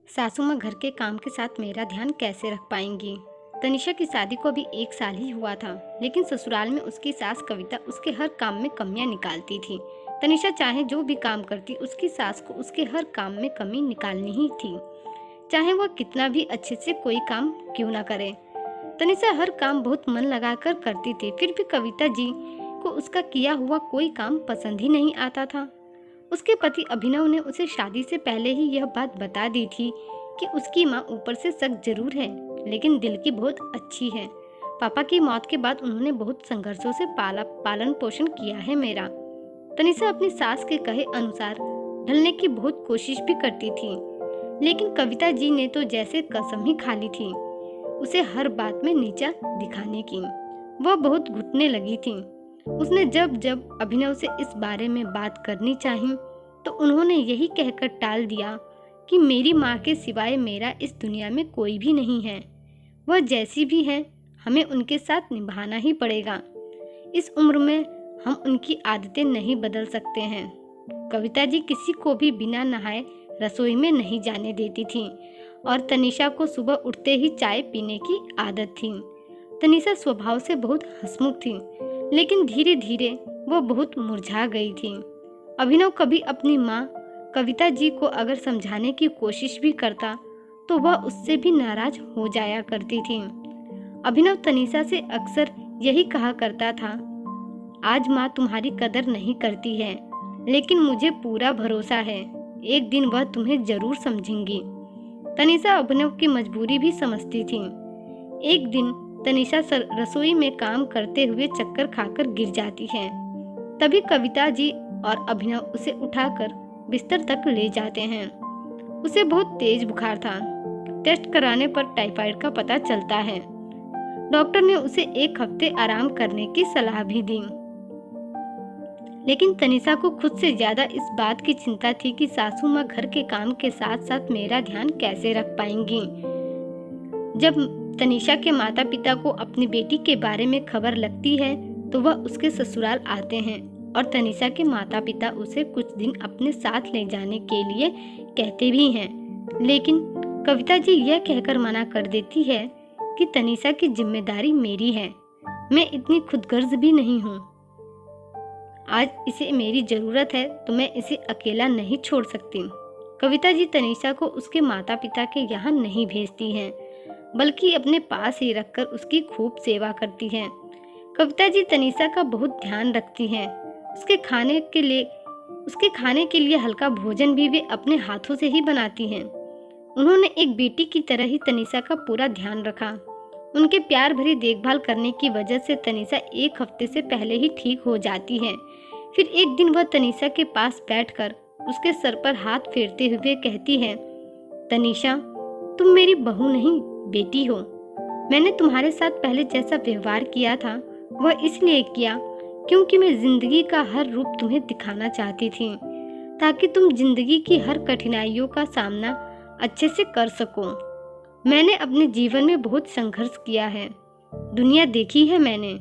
सासू माँ घर के काम के साथ मेरा ध्यान कैसे रख पाएंगी। तनिषा की शादी को अभी 1 साल ही हुआ था, लेकिन ससुराल में उसकी सास कविता उसके हर काम में कमियां निकालती थी। तनिषा चाहे जो भी काम करती, उसकी सास को उसके हर काम में कमी निकालनी ही थी, चाहे वह कितना भी अच्छे से कोई काम क्यों ना करे। तनिषा हर काम बहुत मन लगाकर करती थी, फिर भी कविता जी को उसका किया हुआ कोई काम पसंद ही नहीं आता था। उसके पति अभिनव ने उसे शादी से पहले ही यह बात बता दी थी कि उसकी माँ ऊपर से सख्त जरूर है, लेकिन दिल की बहुत अच्छी है। पापा की मौत के बाद उन्होंने बहुत संघर्षों से पालन पोषण किया है मेरा। तनिषा अपनी सास के कहे अनुसार ढलने की बहुत कोशिश भी करती थी, लेकिन कविता जी ने तो जैसे कसम ही खा ली थी उसे हर बात में नीचा दिखाने की। वह बहुत घुटने लगी थी। उसने जब जब अभिनव से इस बारे में बात करनी चाही तो उन्होंने यही कहकर टाल दिया कि मेरी माँ के सिवाय मेरा इस दुनिया में कोई भी नहीं है। वह जैसी भी है, हमें उनके साथ निभाना ही पड़ेगा। इस उम्र में हम उनकी आदतें नहीं बदल सकते हैं। कविता जी किसी को भी बिना नहाए रसोई में नहीं जाने देती थी और तनिषा को सुबह उठते ही चाय पीने की आदत थी। तनिषा स्वभाव से बहुत हंसमुख थी, लेकिन धीरे धीरे वह बहुत मुरझा गई थी। अभिनव कभी अपनी माँ कविता जी को अगर समझाने की कोशिश भी करता तो वह उससे भी नाराज हो जाया करती थी। अभिनव तनिषा से अक्सर यही कहा करता था, आज माँ तुम्हारी कदर नहीं करती है, लेकिन मुझे पूरा भरोसा है एक दिन वह तुम्हें जरूर समझेंगी। तनिषा अभिनव की मजबूरी भी समझती थी। एक दिन तनिषा रसोई में काम करते हुए चक्कर खाकर गिर जाती है। तभी कविता जी और अभिनव उसे उठाकर बिस्तर तक ले जाते हैं। उसे बहुत तेज बुखार था। टेस्ट कराने पर टाइफाइड का पता चलता है। डॉक्टर ने उसे 1 हफ्ते आराम करने की सलाह भी दी, लेकिन तनिषा को खुद से ज्यादा इस बात की चिंता थी कि सासू माँ घर के काम के साथ साथ मेरा ध्यान कैसे रख पाएंगी। जब तनिषा के माता पिता को अपनी बेटी के बारे में खबर लगती है तो वह उसके ससुराल आते हैं और तनिषा के माता पिता उसे कुछ दिन अपने साथ ले जाने के लिए कहते भी हैं, लेकिन कविता जी यह कहकर मना कर देती है कि तनिषा की जिम्मेदारी मेरी है, मैं इतनी खुदगर्ज भी नहीं हूँ। आज इसे मेरी जरूरत है तो मैं इसे अकेला नहीं छोड़ सकती। कविता जी तनिषा को उसके माता पिता के यहाँ नहीं भेजती हैं, बल्कि अपने पास ही रखकर उसकी खूब सेवा करती हैं। कविता जी तनिषा का बहुत ध्यान रखती हैं। उसके खाने के लिए हल्का भोजन भी वे अपने हाथों से ही बनाती हैं। उन्होंने एक बेटी की तरह ही तनिषा का पूरा ध्यान रखा। उनके प्यार भरी देखभाल करने की वजह से तनिषा 1 हफ्ते से पहले ही ठीक हो जाती है। फिर एक दिन वह तनिषा के पास बैठकर उसके सर पर हाथ फेरते हुए कहती है, तनिषा, तुम मेरी बहू नहीं बेटी हो। मैंने तुम्हारे साथ पहले जैसा व्यवहार किया था वह इसलिए किया क्योंकि मैं जिंदगी का हर रूप तुम्हें दिखाना चाहती थी, ताकि तुम जिंदगी की हर कठिनाइयों का सामना अच्छे से कर सको। मैंने अपने जीवन में बहुत संघर्ष किया है, दुनिया देखी है मैंने।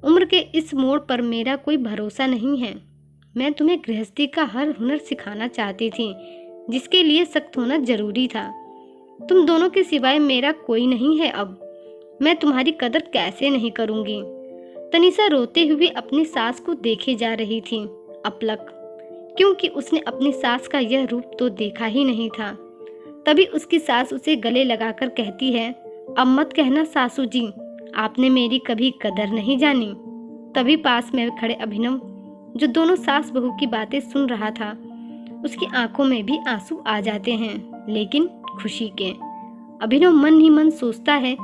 उम्र के इस मोड़ पर मेरा कोई भरोसा नहीं है। मैं तुम्हें गृहस्थी का हर हुनर सिखाना चाहती थी, जिसके लिए सख्त होना जरूरी था। तुम दोनों के सिवाय मेरा कोई नहीं है। अब मैं तुम्हारी कदर कैसे नहीं करूंगी। तनिषा रोते हुए अपनी सास को देखे जा रही थी, अपलक, क्योंकि उसने अपनी सास का यह रूप तो देखा ही नहीं था। तभी उसकी सास उसे गले लगाकर कहती है, अब मत कहना सासू जी, आपने मेरी कभी कदर नहीं जानी। तभी पास में खड़े अभिनव, जो दोनों सास बहू की बातें सुन रहा था, उसकी आंखों में भी आंसू आ जाते हैं, लेकिन खुशी के। अभिनव मन ही मन सोचता है,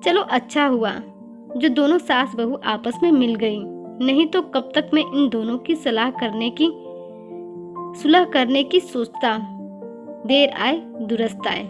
चलो अच्छा हुआ जो दोनों सास बहू आपस में मिल गई, नहीं तो कब तक मैं इन दोनों की सुलह करने की सोचता। देर आए दुरुस्त आए।